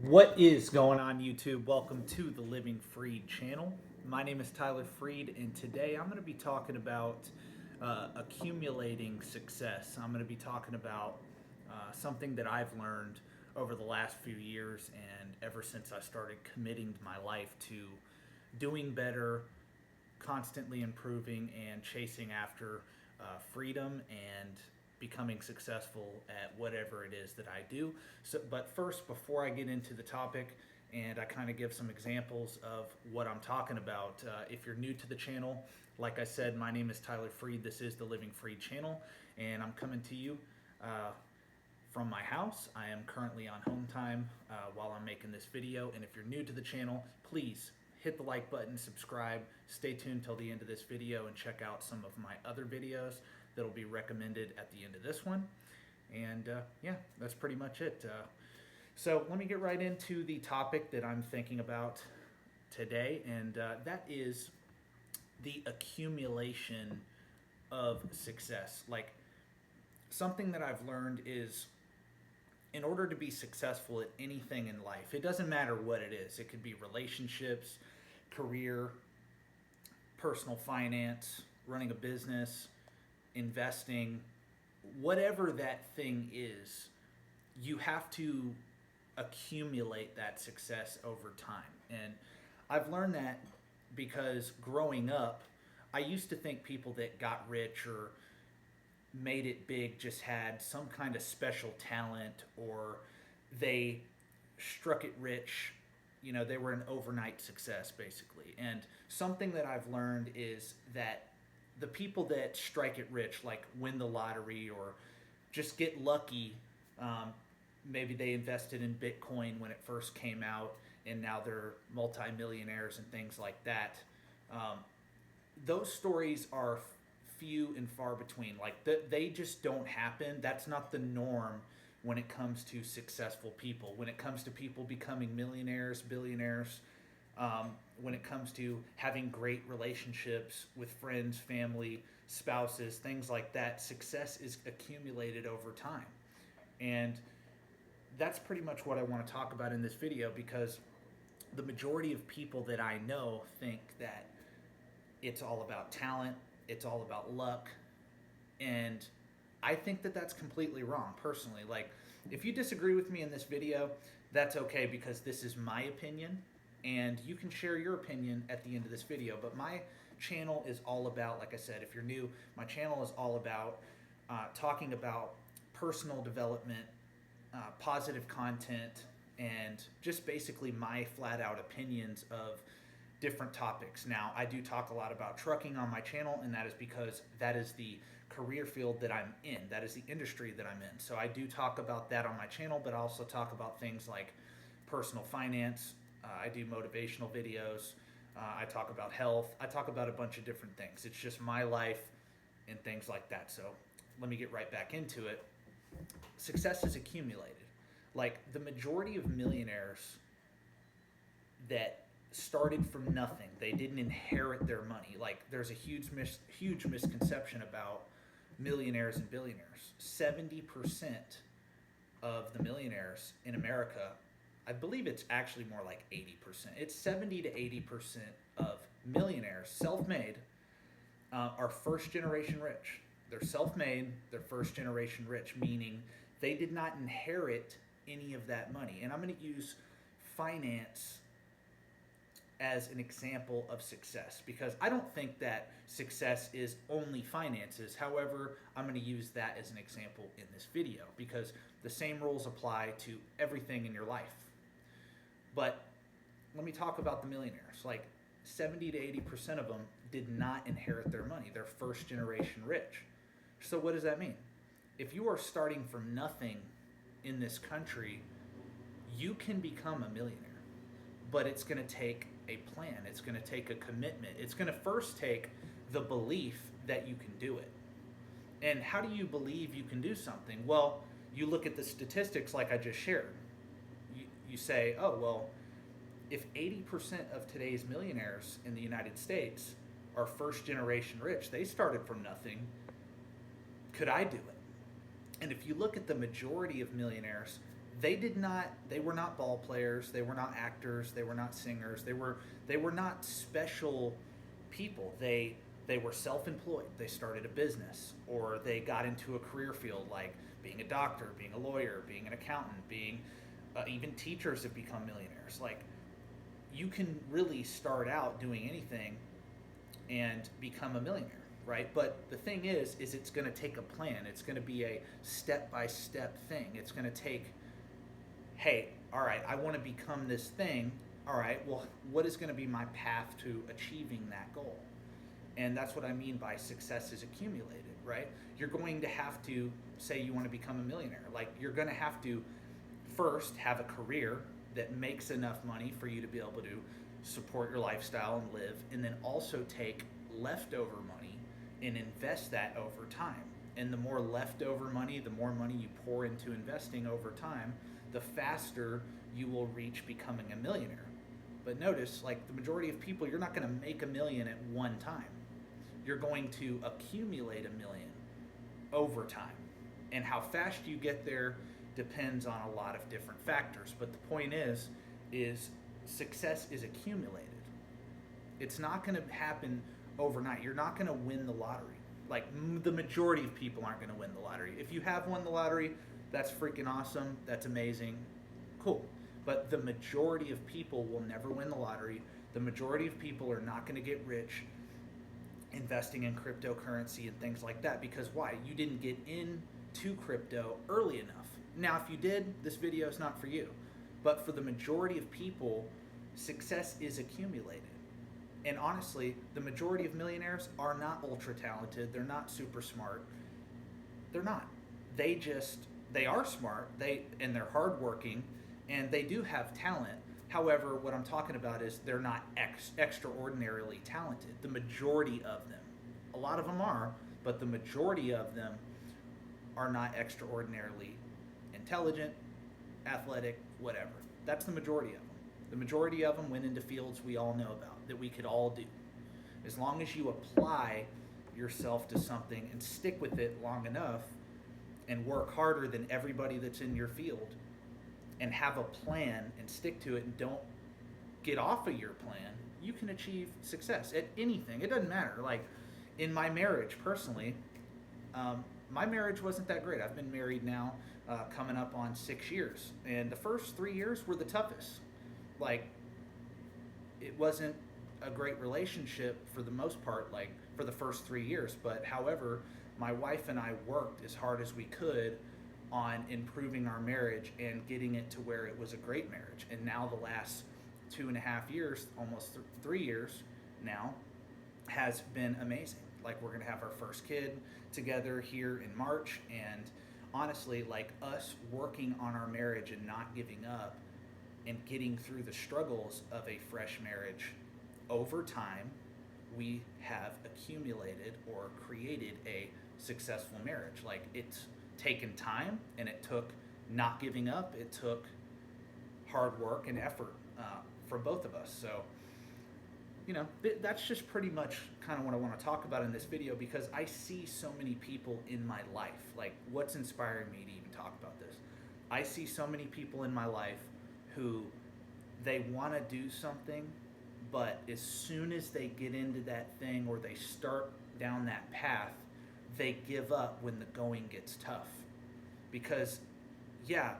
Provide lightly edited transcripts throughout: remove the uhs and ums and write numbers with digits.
What is going on, YouTube? Welcome to the Living Freed channel. My name is Tyler Freed, and today I'm going to be talking about accumulating success. I'm going to be talking about something that I've learned over the last few years and ever since I started committing my life to doing better, constantly improving, and chasing after freedom and becoming successful at whatever it is that I do. But first, before I get into the topic and I kind of give some examples of what I'm talking about, if you're new to the channel, like I said, my name is Tyler Freed. This is the Living Freed channel, and I'm coming to you from my house. I am currently on home time while I'm making this video, and if you're new to the channel, please hit the like button, subscribe, stay tuned till the end of this video, and check out some of my other videos that'll be recommended at the end of this one. And yeah, that's pretty much it. So let me get right into the topic that I'm thinking about today, and that is the accumulation of success. Like, something that I've learned is, in order to be successful at anything in life, it doesn't matter what it is. It could be relationships, career, personal finance, running a business, investing, whatever that thing is, you have to accumulate that success over time. And I've learned that because growing up, I used to think people that got rich or made it big just had some kind of special talent, or they struck it rich. You know, they were an overnight success, basically. And something that I've learned is that the people that strike it rich, like win the lottery or just get lucky, maybe they invested in Bitcoin when it first came out and now they're multimillionaires and things like that. Those stories are few and far between. Like, they just don't happen. That's not the norm when it comes to successful people. When it comes to people becoming millionaires, billionaires, when it comes to having great relationships with friends, family, spouses, things like that, success is accumulated over time. And that's pretty much what I want to talk about in this video, because the majority of people that I know think that it's all about talent, it's all about luck, and I think that that's completely wrong, personally. Like, if you disagree with me in this video, that's okay, because this is my opinion, and you can share your opinion at the end of this video. But my channel is all about, like I said, if you're new, my channel is all about talking about personal development, positive content, and just basically my flat out opinions of different topics. Now, I do talk a lot about trucking on my channel, and that is because that is the career field that I'm in. That is the industry that I'm in. So I do talk about that on my channel, but I also talk about things like personal finance. I do motivational videos. I talk about health. I talk about a bunch of different things. It's just my life and things like that. So let me get right back into it. Success is accumulated. Like, the majority of millionaires that started from nothing, they didn't inherit their money. Like, there's a huge misconception about millionaires and billionaires. 70% of the millionaires in America, I believe it's actually more like 80%. It's 70 to 80% of millionaires, self-made, are first generation rich. They're self-made, they're first generation rich, meaning they did not inherit any of that money. And I'm going to use finance as an example of success, because I don't think that success is only finances. However, I'm going to use that as an example in this video, because the same rules apply to everything in your life. But let me talk about the millionaires. Like, 70 to 80% of them did not inherit their money. They're first generation rich. So what does that mean? If you are starting from nothing in this country, you can become a millionaire. But it's going to take a plan. It's going to take a commitment. It's going to first take the belief that you can do it. And how do you believe you can do something? Well, you look at the statistics like I just shared. You say, oh, well, if 80% of today's millionaires in the United States are first generation rich, they started from nothing, could I do it? And if you look at the majority of millionaires, They were not ball players, they were not actors, they were not singers, they were not special people. They were self-employed. They started a business, or they got into a career field like being a doctor, being a lawyer, being an accountant, being even teachers have become millionaires. Like, you can really start out doing anything and become a millionaire, right? But the thing is it's going to take a plan. It's going to be a step-by-step thing. It's going to take, hey, all right, I want to become this thing. All right, well, what is going to be my path to achieving that goal? And that's what I mean by success is accumulated, right? You're going to have to say you want to become a millionaire. Like, you're going to have to first have a career that makes enough money for you to be able to support your lifestyle and live, and then also take leftover money and invest that over time. And the more leftover money, the more money you pour into investing over time, the faster you will reach becoming a millionaire. But notice, like, the majority of people, you're not going to make $1 million at one time. You're going to accumulate $1 million over time. And how fast you get there depends on a lot of different factors. But the point is success is accumulated. It's not going to happen overnight. You're not going to win the lottery. Like, the majority of people aren't going to win the lottery. If you have won the lottery, that's freaking awesome. That's amazing. Cool. But the majority of people will never win the lottery. The majority of people are not going to get rich investing in cryptocurrency and things like that. Because why? You didn't get into crypto early enough. Now, if you did, this video is not for you. But for the majority of people, success is accumulated. And honestly, the majority of millionaires are not ultra talented. They're not super smart. They're not. They are smart. And they're hardworking, and they do have talent. However, what I'm talking about is they're not extraordinarily talented. The majority of them. A lot of them are, but the majority of them are not extraordinarily intelligent, athletic, whatever. That's the majority of them. The majority of them went into fields we all know about, that we could all do. As long as you apply yourself to something and stick with it long enough and work harder than everybody that's in your field and have a plan and stick to it and don't get off of your plan, you can achieve success at anything. It doesn't matter. Like, in my marriage, personally, my marriage wasn't that great. I've been married now coming up on 6 years. And the first 3 years were the toughest. Like, it wasn't a great relationship for the most part, like, for the first 3 years. But however, my wife and I worked as hard as we could on improving our marriage and getting it to where it was a great marriage. And now the last 2.5 years, almost 3 years now, has been amazing. Like, we're going to have our first kid together here in March. And honestly, like, us working on our marriage and not giving up and getting through the struggles of a fresh marriage, over time, we have accumulated or created a successful marriage. Like, it's taken time, and it took not giving up. It took hard work and effort from both of us. So, you know, that's just pretty much kind of what I want to talk about in this video, because I see so many people in my life. Like, what's inspiring me to even talk about this? I see so many people in my life who they want to do something, but as soon as they get into that thing or they start down that path, they give up when the going gets tough. Because, yeah,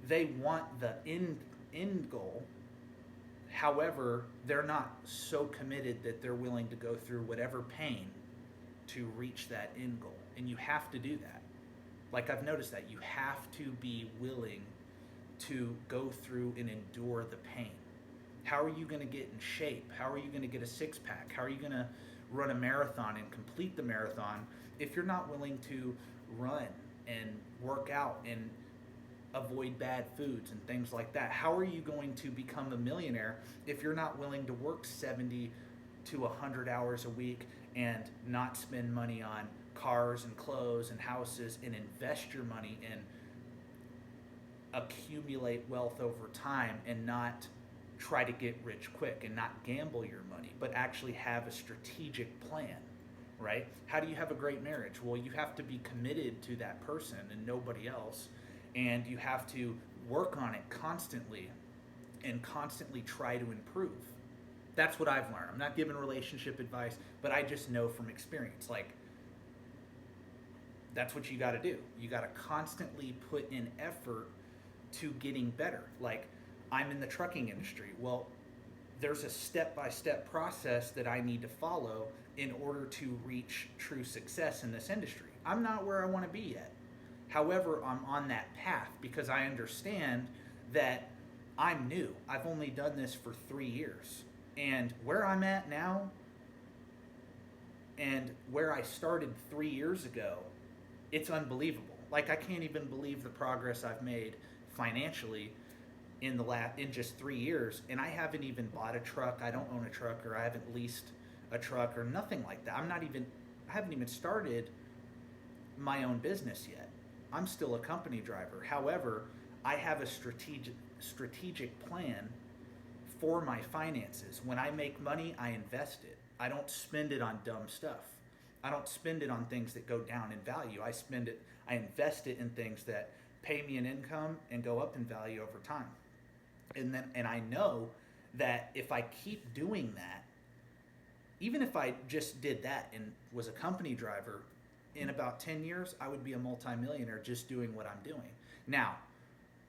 they want the end goal. However, they're not so committed that they're willing to go through whatever pain to reach that end goal. And you have to do that. Like, I've noticed that you have to be willing to go through and endure the pain. How are you going to get in shape? How are you going to get a six-pack? How are you going to run a marathon and complete the marathon if you're not willing to run and work out and avoid bad foods and things like that? How are you going to become a millionaire if you're not willing to work 70 to 100 hours a week and not spend money on cars and clothes and houses and invest your money in accumulate wealth over time and not try to get rich quick and not gamble your money, but actually have a strategic plan, right? How do you have a great marriage? Well, you have to be committed to that person and nobody else, and you have to work on it constantly and constantly try to improve. That's what I've learned. I'm not giving relationship advice, but I just know from experience. Like, that's what you got to do. You got to constantly put in effort to getting better. Like, I'm in the trucking industry. Well, there's a step-by-step process that I need to follow in order to reach true success in this industry. I'm not where I want to be yet. However, I'm on that path because I understand that I'm new. I've only done this for 3 years. And where I'm at now and where I started 3 years ago, it's unbelievable. Like, I can't even believe the progress I've made financially in just 3 years, and I haven't even bought a truck. I don't own a truck, or I haven't leased a truck, or nothing like that. I haven't even started my own business yet. I'm still a company driver. However, I have a strategic plan for my finances. When I make money, I invest it. I don't spend it on dumb stuff. I don't spend it on things that go down in value. I invest it in things that pay me an income and go up in value over time. And I know that if I keep doing that, even if I just did that and was a company driver, in about 10 years, I would be a multimillionaire just doing what I'm doing. Now,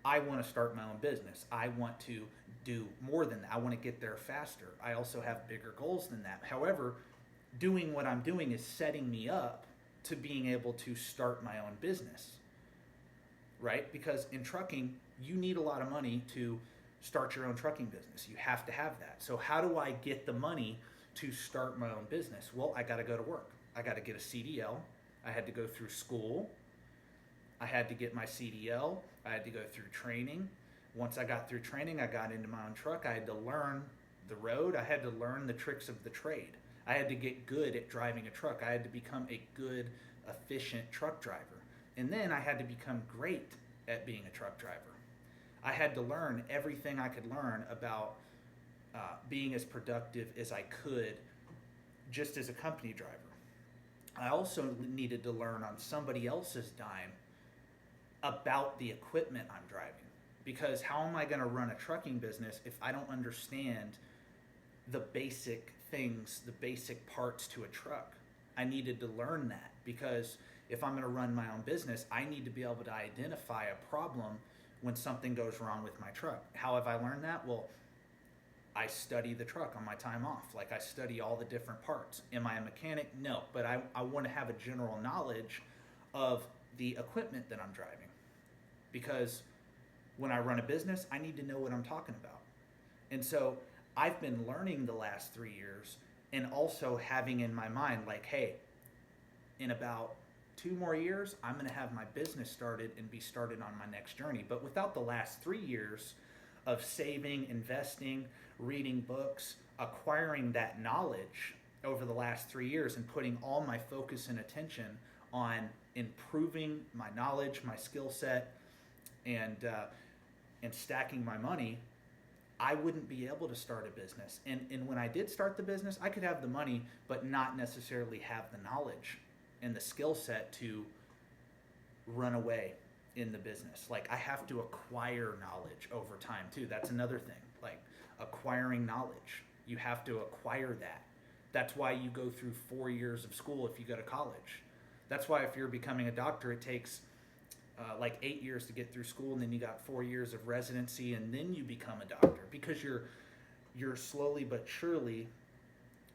I want to start my own business. I want to do more than that. I want to get there faster. I also have bigger goals than that. However, doing what I'm doing is setting me up to being able to start my own business, right? Because in trucking, you need a lot of money to start your own trucking business. You have to have that. So how do I get the money to start my own business? Well, I got to go to work. I got to get a CDL. I had to go through school. I had to get my CDL. I had to go through training. Once I got through training, I got into my own truck. I had to learn the road. I had to learn the tricks of the trade. I had to get good at driving a truck. I had to become a good, efficient truck driver. And then I had to become great at being a truck driver. I had to learn everything I could learn about being as productive as I could just as a company driver. I also needed to learn on somebody else's dime about the equipment I'm driving. Because how am I going to run a trucking business if I don't understand the basic things, the basic parts to a truck? I needed to learn that because if I'm going to run my own business, I need to be able to identify a problem when something goes wrong with my truck. How have I learned that? Well, I study the truck on my time off. Like, I study all the different parts. Am I a mechanic? No, but I want to have a general knowledge of the equipment that I'm driving. Because when I run a business, I need to know what I'm talking about. And so I've been learning the last 3 years and also having in my mind, like, hey, in about 2 more years, I'm going to have my business started and be started on my next journey. But without the last 3 years of saving, investing, reading books, acquiring that knowledge over the last 3 years and putting all my focus and attention on improving my knowledge, my skill set, and stacking my money, I wouldn't be able to start a business. And when I did start the business, I could have the money, but not necessarily have the knowledge and the skill set to run away in the business. Like, I have to acquire knowledge over time too. That's another thing. Like, acquiring knowledge. You have to acquire that. That's why you go through 4 years of school if you go to college. That's why if you're becoming a doctor, it takes like 8 years to get through school, and then you got 4 years of residency, and then you become a doctor, because you're slowly but surely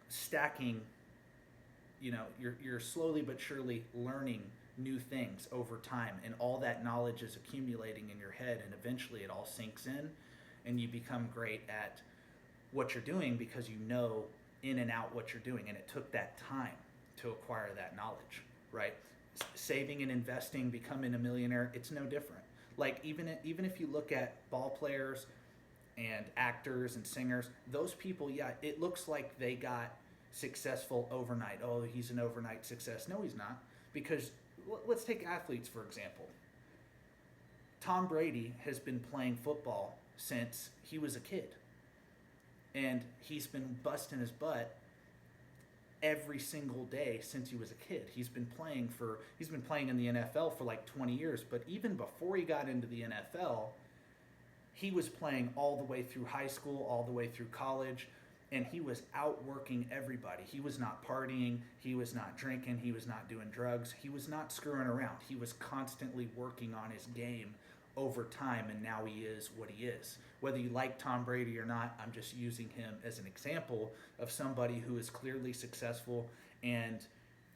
stacking, you're slowly but surely learning new things over time, and all that knowledge is accumulating in your head, and eventually it all sinks in and you become great at what you're doing because you know in and out what you're doing. And it took that time to acquire that knowledge, right? Saving and investing, becoming a millionaire, it's no different. Like, even if you look at ball players and actors and singers, those people, yeah, it looks like they got successful overnight. Oh, he's an overnight success. No, he's not. Because let's take athletes, for example. Tom Brady has been playing football since he was a kid. And he's been busting his butt every single day since he was a kid. He's been playing in the NFL for like 20 years. But even before he got into the NFL, He was playing all the way through high school, all the way through college, and he was outworking everybody. He was not partying, he was not drinking, he was not doing drugs, he was not screwing around. He was constantly working on his game over time, and now he is what he is. Whether you like Tom Brady or not, I'm just using him as an example of somebody who is clearly successful, and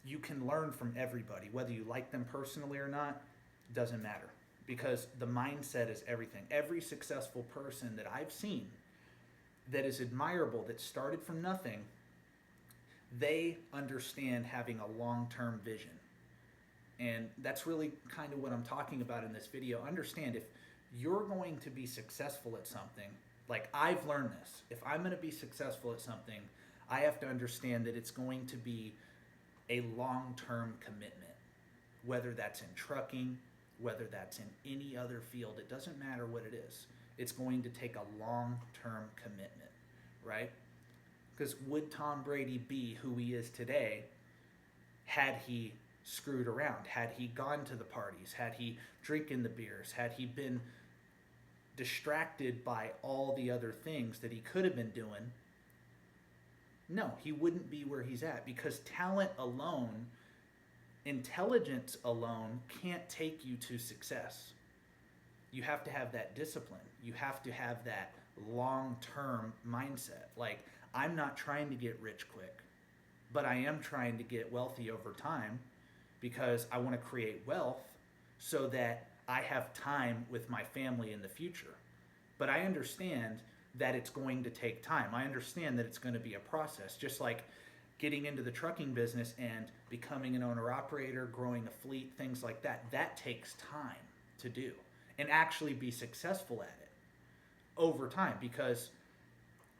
you can learn from everybody. Whether you like them personally or not, doesn't matter, because the mindset is everything. Every successful person that I've seen that is admirable, that started from nothing, they understand having a long-term vision. And that's really kind of what I'm talking about in this video. Understand, if you're going to be successful at something, like I've learned this, if I'm going to be successful at something, I have to understand that it's going to be a long-term commitment. Whether that's in trucking, whether that's in any other field, it doesn't matter what it is. It's going to take a long-term commitment, right? Because would Tom Brady be who he is today had he screwed around, had he gone to the parties, had he drinking the beers, had he been distracted by all the other things that he could have been doing? No, he wouldn't be where he's at, because talent alone, intelligence alone can't take you to success. You have to have that discipline. You have to have that long-term mindset. Like, I'm not trying to get rich quick, but I am trying to get wealthy over time, because I want to create wealth so that I have time with my family in the future. But I understand that it's going to take time. I understand that it's going to be a process, just like getting into the trucking business and becoming an owner-operator, growing a fleet, things like that. That takes time to do and actually be successful at it over time, because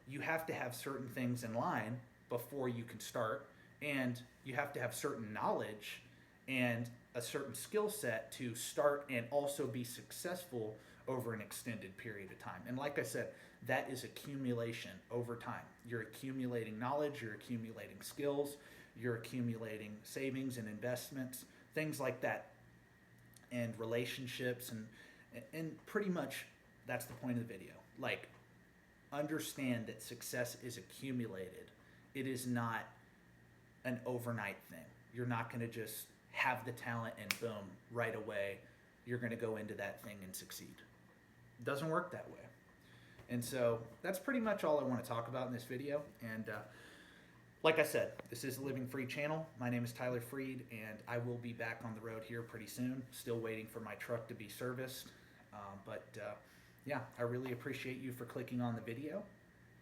you have to have certain things in line before you can start, and you have to have certain knowledge and a certain skill set to start and also be successful over an extended period of time. And like I said, that is accumulation over time. You're accumulating knowledge, you're accumulating skills, you're accumulating savings and investments, things like that, and relationships, and pretty much that's the point of the video. Like, understand that success is accumulated. It is not an overnight thing. You're not going to just have the talent and boom, right away, you're going to go into that thing and succeed. It doesn't work that way. And so that's pretty much all I want to talk about in this video. And like I said, this is the Living Free channel. My name is Tyler Freed, and I will be back on the road here pretty soon. Still waiting for my truck to be serviced. Yeah, I really appreciate you for clicking on the video,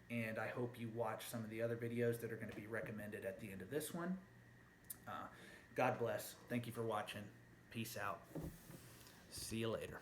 and I hope you watch some of the other videos that are going to be recommended at the end of this one. God bless. Thank you for watching. Peace out. See you later.